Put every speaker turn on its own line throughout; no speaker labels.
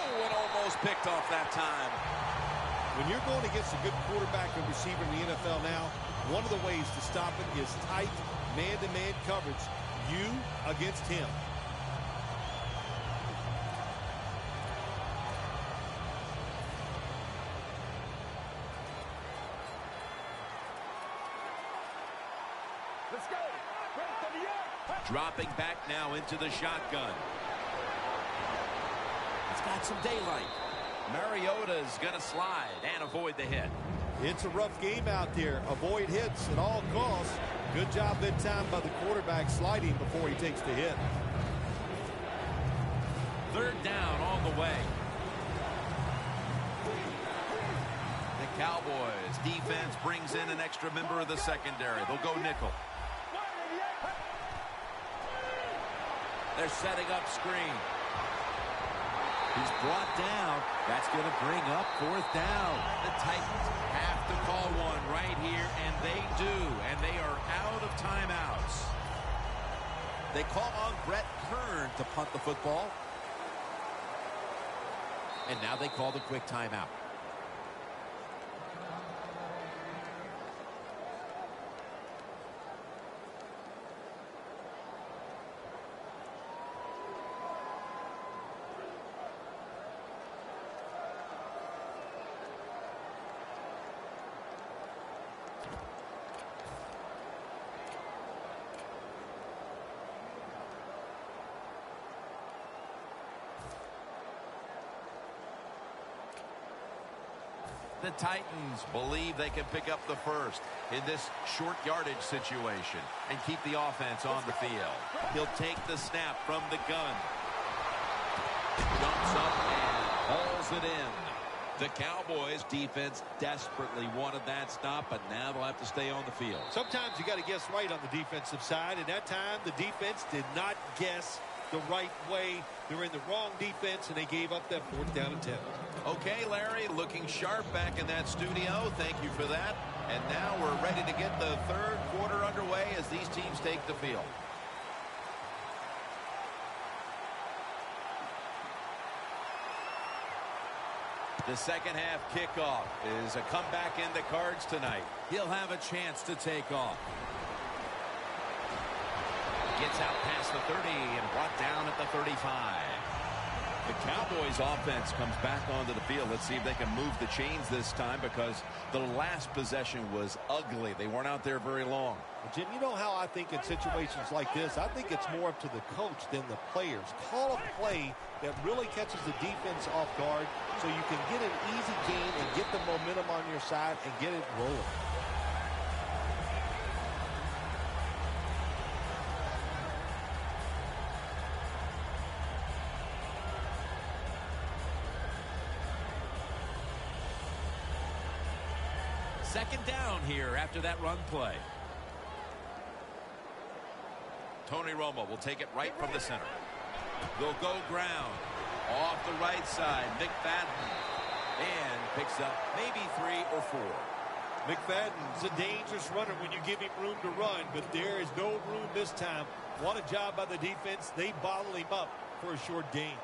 and almost picked off that time.
When you're going against a good quarterback and receiver in the NFL now, one of the ways to stop it is tight man-to-man coverage. You against him.
Let's go.
Dropping back now into the shotgun. It's got some daylight. Mariota's going to slide and avoid the hit.
It's a rough game out there. Avoid hits at all costs. Good job that time by the quarterback sliding before he takes the hit.
Third down on the way. The Cowboys defense brings in an extra member of the secondary. They'll go nickel. They're setting up screen. He's brought down. That's going to bring up fourth down. The Titans have to call one right here, and they do. And they are out of timeouts. They call on Brett Kern to punt the football. And now they call the quick timeout. The Titans believe they can pick up the first in this short yardage situation and keep the offense on the field. He'll take the snap from the gun. Jumps up and hauls it in. The Cowboys defense desperately wanted that stop, but now they'll have to stay on the field.
Sometimes you got to guess right on the defensive side, and that time the defense did not guess the right way. They're in the wrong defense, and they gave up that 4th down and 10.
Okay, Larry, looking sharp back in that studio. Thank you for that. And now we're ready to get the third quarter underway as these teams take the field. The second half kickoff is a comeback in the cards tonight. He'll have a chance to take off. Gets out past the 30 and brought down at the 35. The Cowboys offense comes back onto the field. Let's see if they can move the chains this time, because the last possession was ugly. They weren't out there very long.
Well, Jim, you know how I think in situations like this, I think it's more up to the coach than the players. Call a play that really catches the defense off guard so you can get an easy game and get the momentum on your side and get it rolling.
Second down here after that run play. Tony Romo will take it right from the center. They'll go ground. Off the right side, McFadden. And picks up maybe 3 or 4.
McFadden's a dangerous runner when you give him room to run, but there is no room this time. What a job by the defense. They bottle him up for a short gain.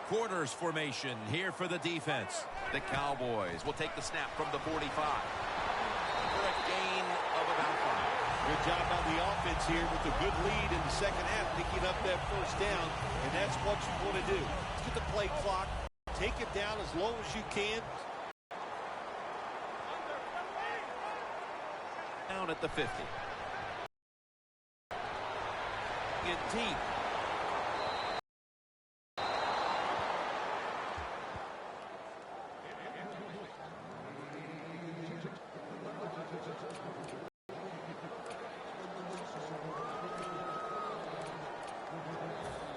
Quarters formation here for the defense. The Cowboys will take the snap from the 45 for a gain of about 5.
Good job by the offense here with a good lead in the second half, picking up that first down, and that's what you want to do. Let's get the play clock, take it down as low as you can.
Down at the 50. Get deep.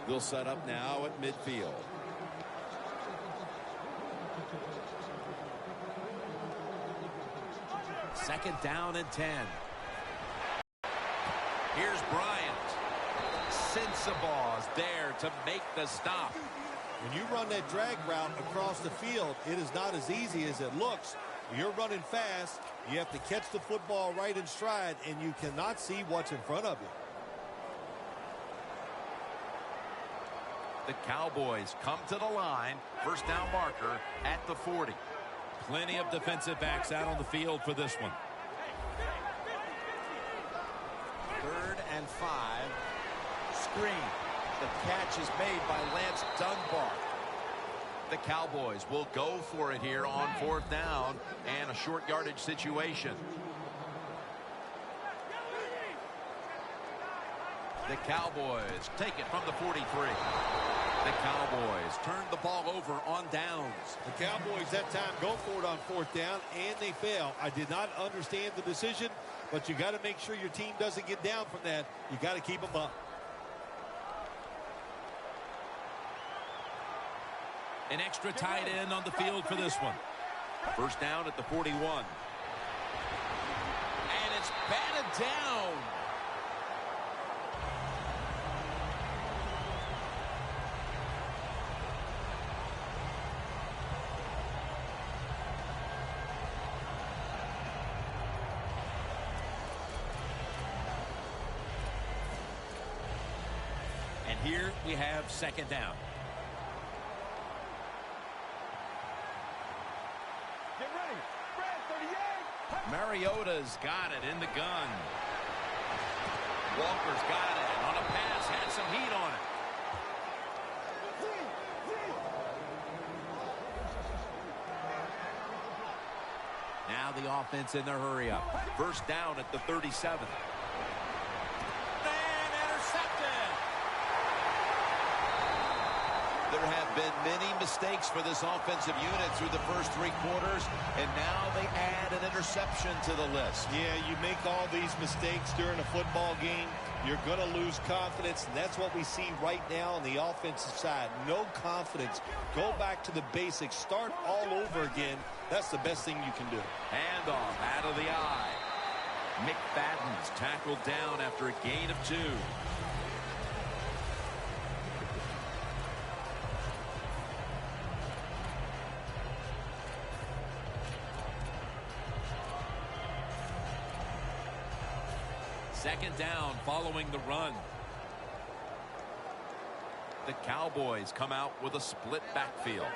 They'll set up now at midfield. Second down and 10. Here's Bryant. Sensabaugh is there to make the stop.
When you run that drag route across the field, it is not as easy as it looks. You're running fast. You have to catch the football right in stride, and you cannot see what's in front of you.
The Cowboys come to the line. First down marker at the 40.
Plenty of defensive backs out on the field for this one.
3rd and 5. Screen. The catch is made by Lance Dunbar. The Cowboys will go for it here on 4th down and a short yardage situation. The Cowboys take it from the 43. The Cowboys turn the ball over on downs.
The Cowboys that time go for it on 4th down, and they fail. I did not understand the decision, but you got to make sure your team doesn't get down from that. You got to keep them up.
An extra tight end on the field for this one.
First down at the 41. And it's batted down.
And here we have 2nd down.
Get ready. Brad, 38.
Mariota's got it in the gun. Walker's got it on a pass, had some heat on it.
Now the offense in their hurry up.
First down at the 37.
And intercepted.
There have been many mistakes for this offensive unit through the first 3 quarters, and now they add an interception to the list.
Yeah, you make all these mistakes during a football game, you're going to lose confidence, and that's what we see right now on the offensive side. No confidence. Go back to the basics. Start all over again. That's the best thing you can do.
Handoff out of the eye. McFadden's tackled down after a gain of 2.
Second down following the run.
The Cowboys come out with a split backfield.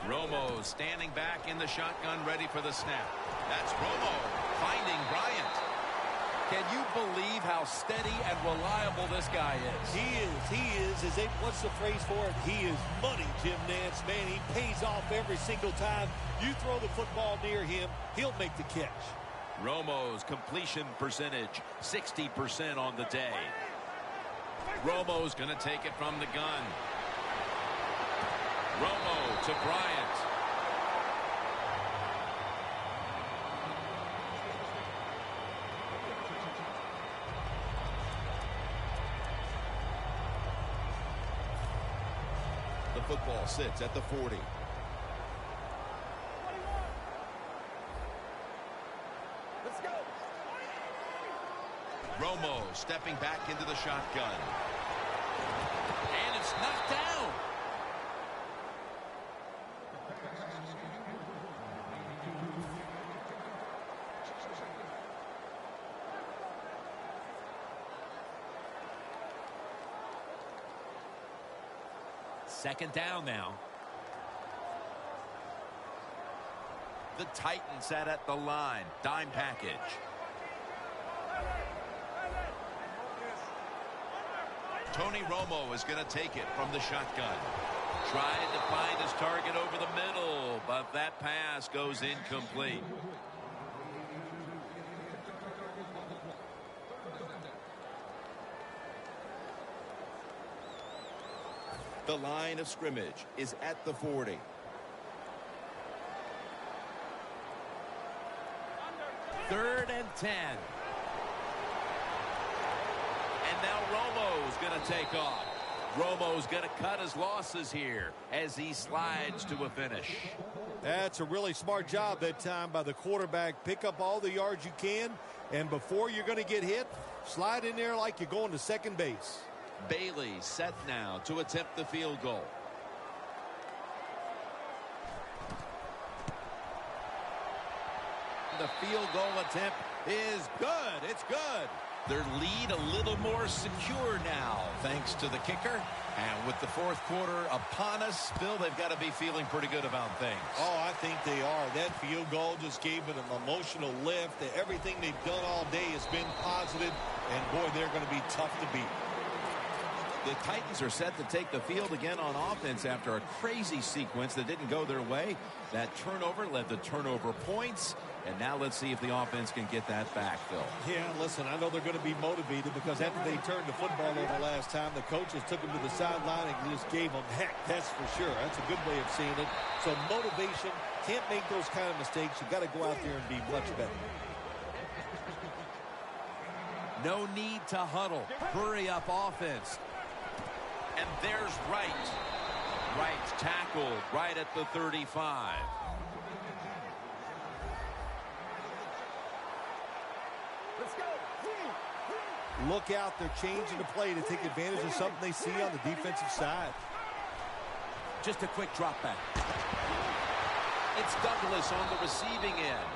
Romo standing back in the shotgun, ready for the snap. That's Romo finding Bryant.
Can you believe how steady and reliable this guy is?
He is. What's the phrase for it? He is money, Jim Nance. Man, he pays off every single time. You throw the football near him, he'll make the catch.
Romo's completion percentage, 60% on the day. Romo's going to take it from the gun. Romo to Bryant. The football sits at the 40.
Let's go.
Romo stepping back into the shotgun. And it's knocked down.
Second down now.
The Titans sat at the line. Dime package. Tony Romo is going to take it from the shotgun. Tried to find his target over the middle, but that pass goes incomplete. The line of scrimmage is at the 40.
Third and 10.
And now Romo's going to take off. Romo's going to cut his losses here as he slides to a finish.
That's a really smart job that time by the quarterback. Pick up all the yards you can, and before you're going to get hit, slide in there like you're going to second base.
Bailey set now to attempt the field goal. The field goal attempt is good. It's good.
Their lead a little more secure now, thanks to the kicker. And with the fourth quarter upon us, Bill, they've got to be feeling pretty good about things.
Oh, I think they are. That field goal just gave it an emotional lift. Everything they've done all day has been positive, and boy, they're going to be tough to beat.
The Titans are set to take the field again on offense after a crazy sequence that didn't go their way. That turnover led to turnover points. And now let's see if the offense can get that back, Phil.
Yeah, listen, I know they're going to be motivated because after they turned the football over last time, the coaches took them to the sideline and just gave them heck, that's for sure. That's a good way of seeing it. So motivation, can't make those kind of mistakes. You've got to go out there and be much better.
No need to huddle. Hurry up offense. And there's Wright. Wright's tackled right at the 35.
Let's go.
Look out, they're changing the play to take advantage of something they see on the defensive side.
Just a quick drop back. It's Douglas on the receiving end.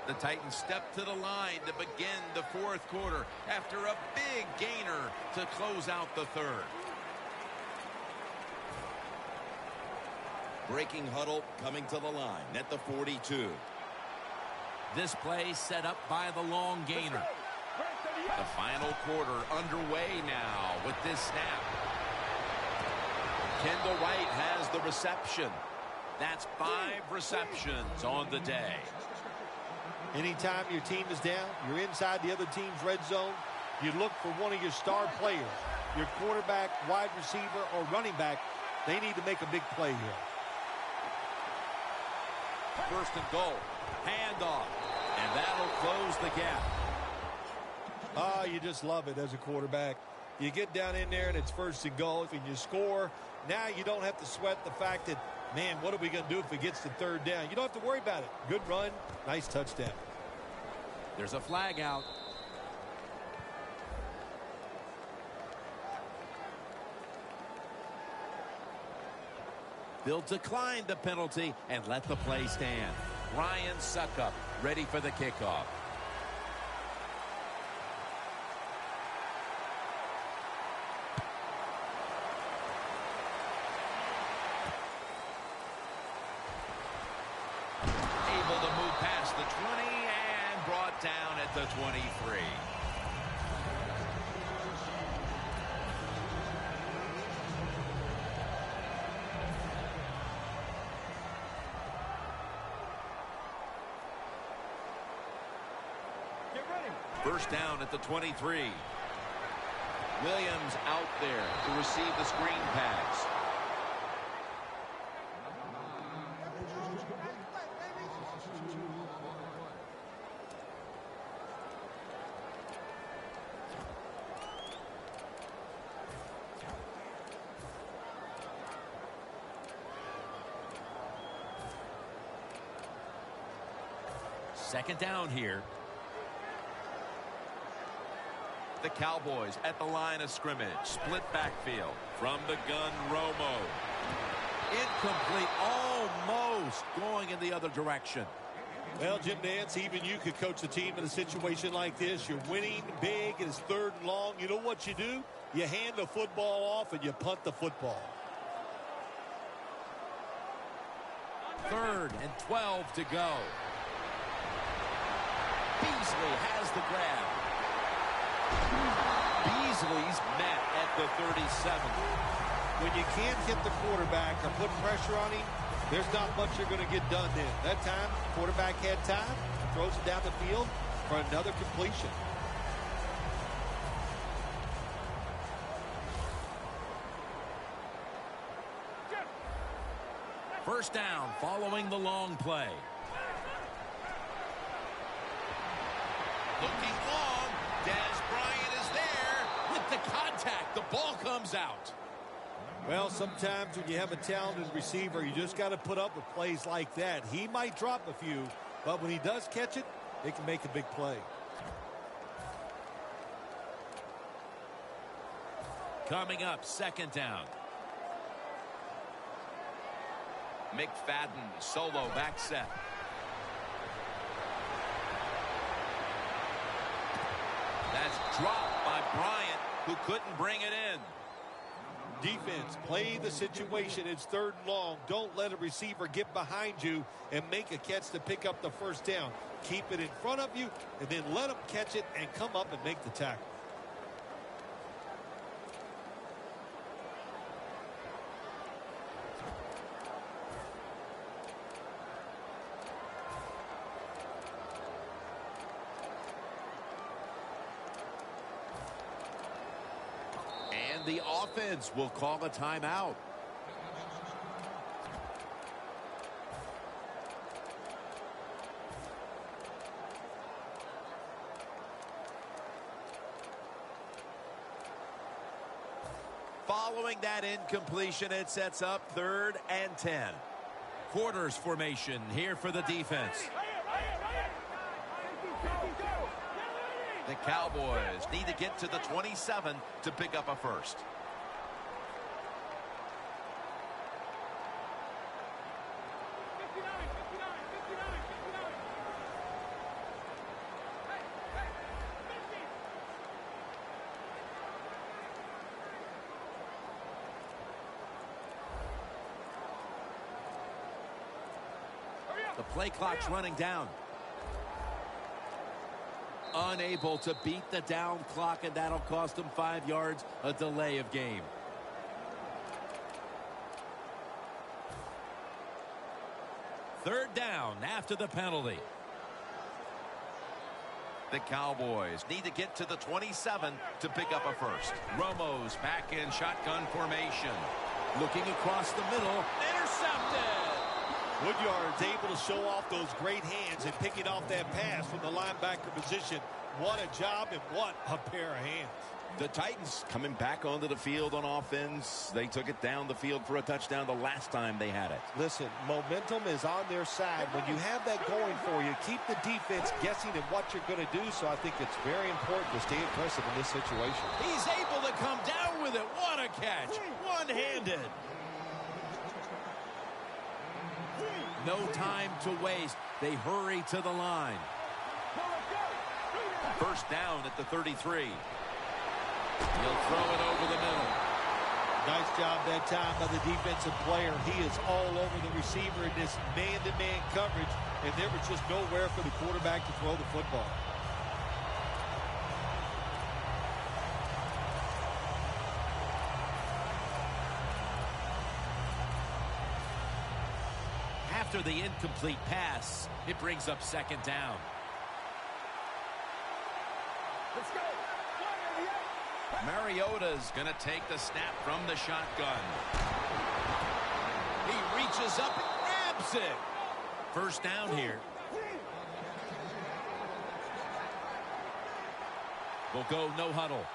The Titans step to the line to begin the fourth quarter after a big gainer to close out the third. Breaking huddle coming to the line at the 42. This play set up by the long gainer. The final quarter underway now with this snap. Kendall Wright has the reception. That's 5 receptions on the day.
Anytime your team is down, you're inside the other team's red zone, you look for one of your star players, your quarterback, wide receiver, or running back. They need to make a big play here.
First and goal. Handoff. And that'll close the gap.
Ah, you just love it as a quarterback. You get down in there and it's first and goal and you score. Now you don't have to sweat the fact that, man, what are we going to do if it gets to third down? You don't have to worry about it. Good run, nice touchdown.
There's a flag out. They'll decline the penalty and let the play stand. Ryan Suckup ready for the kickoff. Able to move past the 20 and brought down at the 23. First down at the 23. Williams out there to receive the screen pass. Second down here. The Cowboys at the line of scrimmage. Split backfield from the gun, Romo. Incomplete, almost going in the other direction.
Well, Jim Nance, even you could coach a team in a situation like this. You're winning big, and it's third and long. You know what you do? You hand the football off and you punt the football.
3rd and 12 to go. Beasley has the grab. Beasley's met at the 37.
When you can't hit the quarterback or put pressure on him, there's not much you're going to get done then. That time, quarterback had time, throws it down the field for another completion.
First down following the long play. Looking long. Dez Bryant is there with the contact. The ball comes out.
Well, sometimes when you have a talented receiver, you just got to put up with plays like that. He might drop a few, but when he does catch it, it can make a big play.
Coming up, second down. McFadden, solo back set. That's
Dropped by Bryant, who couldn't bring it in.
Defense, play the situation. It's 3rd and long. Don't let a receiver get behind you and make a catch to pick up the first down. Keep it in front of you, and then let them catch it and come up and make the tackle.
And the offense will call a timeout. Following that incompletion, it sets up 3rd and 10. Quarters formation here for the defense. The Cowboys need to get to the 27 to pick up a first. The play clock's running down. Unable to beat the down clock, and that'll cost them 5 yards, a delay of game. Third down after the penalty. The Cowboys need to get to the 27 to pick up a first. Romo's back in shotgun formation. Looking across the middle. Intercepted!
Woodyard's able to show off those great hands and picking off that pass from the linebacker position. What a job and what a pair of hands.
The Titans coming back onto the field on offense. They took it down the field for a touchdown the last time they had it.
Listen, momentum is on their side. When you have that going for you, keep the defense guessing at what you're going to do. So I think it's very important to stay aggressive in this situation.
He's able to come down with it. What a catch. One-handed. No time to waste. They hurry to the line.
First down at the 33.
He'll throw it over the middle.
Nice job that time by the defensive player. He is all over the receiver in this man-to-man coverage, and there was just nowhere for the quarterback to throw the football.
After the incomplete pass, it brings up 2nd down.
Let's go.
Mariota's going to take the snap from the shotgun.
He reaches up and grabs it. First down here. We'll go no huddle.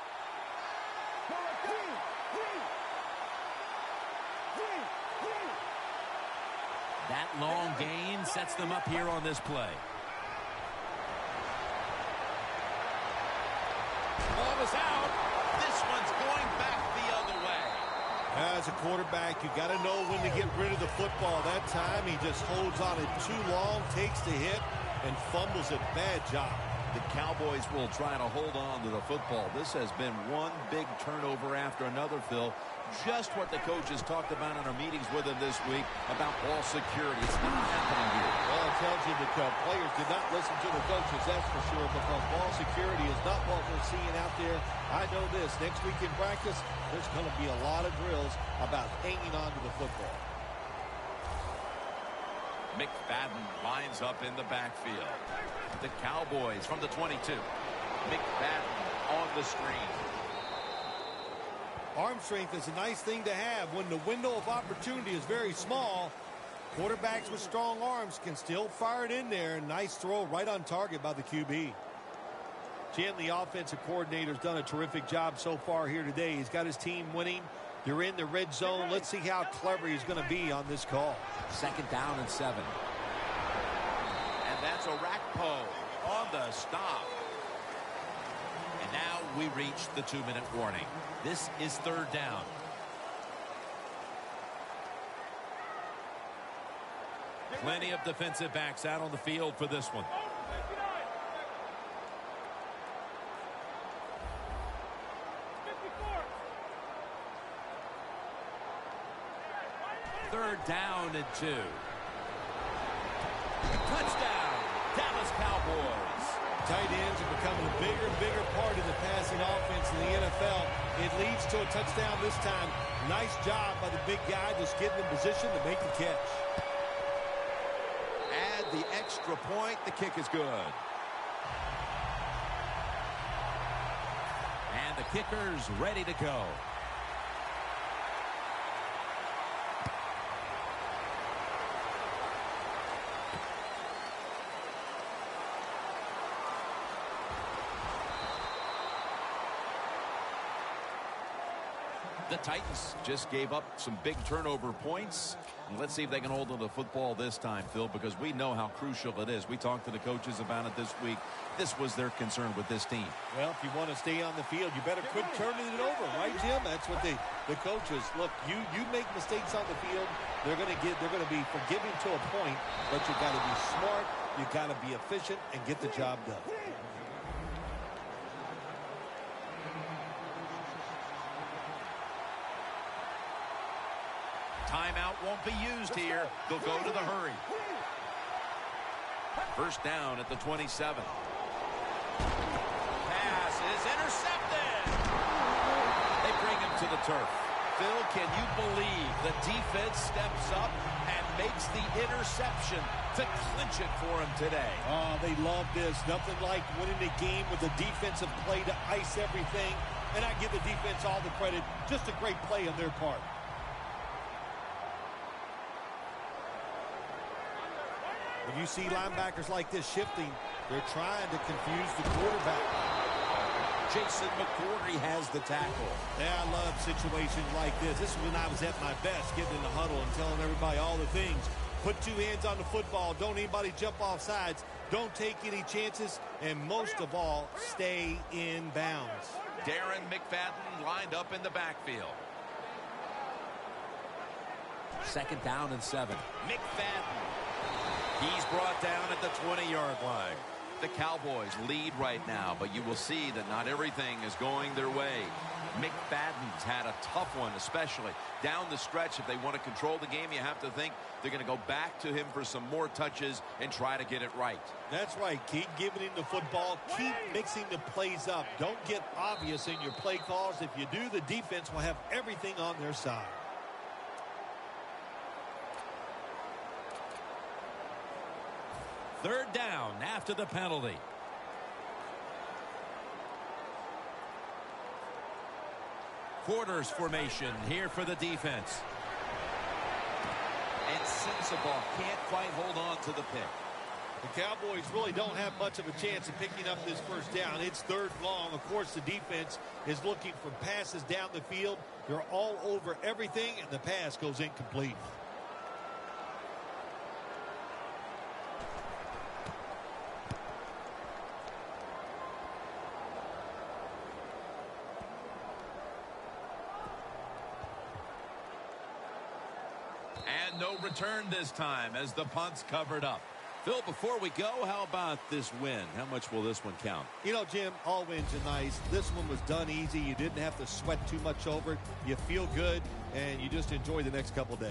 That long gain sets them up here on this play. Ball is out. This one's going back the other way.
As a quarterback, you got to know when to get rid of the football. That time, he just holds on it too long, takes the hit, and fumbles it. Bad job.
The Cowboys will try to hold on to the football. This has been one big turnover after another, Phil. Just what the coaches talked about in our meetings with him this week about ball security. It's not happening here.
Well, it tells you that players did not listen to the coaches, that's for sure, because ball security is not what we're seeing out there. I know this. Next week in practice, there's going to be a lot of drills about hanging on to the football.
McFadden lines up in the backfield. The Cowboys from the 22. McFadden on the screen.
Arm strength is a nice thing to have when the window of opportunity is very small. Quarterbacks with strong arms can still fire it in there. Nice throw right on target by the QB. Jim, the offensive coordinator, has done a terrific job so far here today. He's got his team winning. They're in the red zone. Let's see how clever he's going to be on this call.
2nd down and 7.
And that's Orakpo on the stop.
And now we reach the 2-minute warning. This is 3rd down. Plenty of defensive backs out on the field for this one. 3rd down and 2. Touchdown, Dallas Cowboys.
Tight ends are becoming a bigger and bigger part of the passing offense in the NFL. It leads to a touchdown this time. Nice job by the big guy just getting in position to make the catch.
Add the extra point. The kick is good. And the kicker's ready to go.
The Titans just gave up some big turnover points. And let's see if they can hold on to the football this time, Phil, because we know how crucial it is. We talked to the coaches about it this week. This was their concern with this team.
Well, if you want to stay on the field, you better quit turning it over, right, Jim? That's what the coaches look. You make mistakes on the field, they're going to be forgiving to a point, but you got to be smart, you got to be efficient, and get the job done.
Timeout won't be used here. They'll go to the hurry. 1st down at the 27.
Pass is intercepted. They bring him to the turf.
Phil, can you believe the defense steps up and makes the interception to clinch it for him today?
Oh, they love this. Nothing like winning a game with a defensive play to ice everything. And I give the defense all the credit. Just a great play on their part. When you see linebackers like this shifting, they're trying to confuse the quarterback.
Jason McCourty has the tackle.
Yeah, I love situations like this. This is when I was at my best, getting in the huddle and telling everybody all the things. Put 2 hands on the football. Don't anybody jump off sides. Don't take any chances. And most of all, stay in bounds.
Darren McFadden lined up in the backfield.
2nd down and 7.
McFadden.
He's brought down at the 20-yard line.
The Cowboys lead right now, but you will see that not everything is going their way. McFadden's had a tough one, especially down the stretch. If they want to control the game, you have to think they're going to go back to him for some more touches and try to get it right.
That's right. Keep giving him the football. Keep mixing the plays up. Don't get obvious in your play calls. If you do, the defense will have everything on their side.
Third down after the penalty. Quarters formation here for the defense.
And Sensabaugh can't quite hold on to the pick.
The Cowboys really don't have much of a chance of picking up this 1st down. It's 3rd long. Of course, the defense is looking for passes down the field. They're all over everything, and the pass goes incomplete.
And no return this time as the punt's covered up.
Phil, before we go, how about this win? How much will this one count?
You know, Jim, all wins are nice. This one was done easy. You didn't have to sweat too much over it. You feel good, and you just enjoy the next couple days.